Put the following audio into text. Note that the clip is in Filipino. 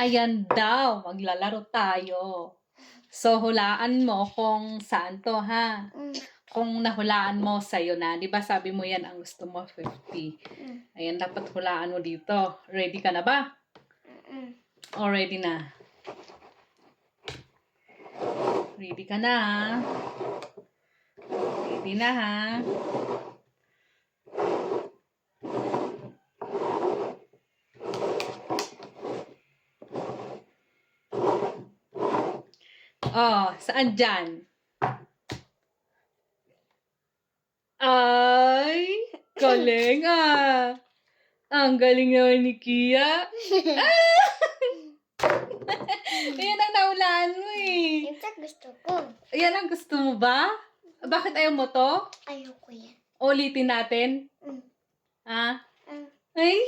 Ayan daw, maglalaro tayo. So, hulaan mo kung saan to, ha? Kung nahulaan mo, sa'yo na. Di ba sabi mo yan ang gusto mo, 50. Ayan, dapat hulaan mo dito. Ready ka na ba? O, ready na? Ready ka na, ha? Ready na, ha? Oh, saan dyan? Ay, galing ah. Ang galing naman ni Kia. Yan ang naulaan mo eh. Ito gusto ko. Yan ang gusto mo ba? Bakit ayaw mo to? Ayoko yan. Ulitin natin. Ha? Ay,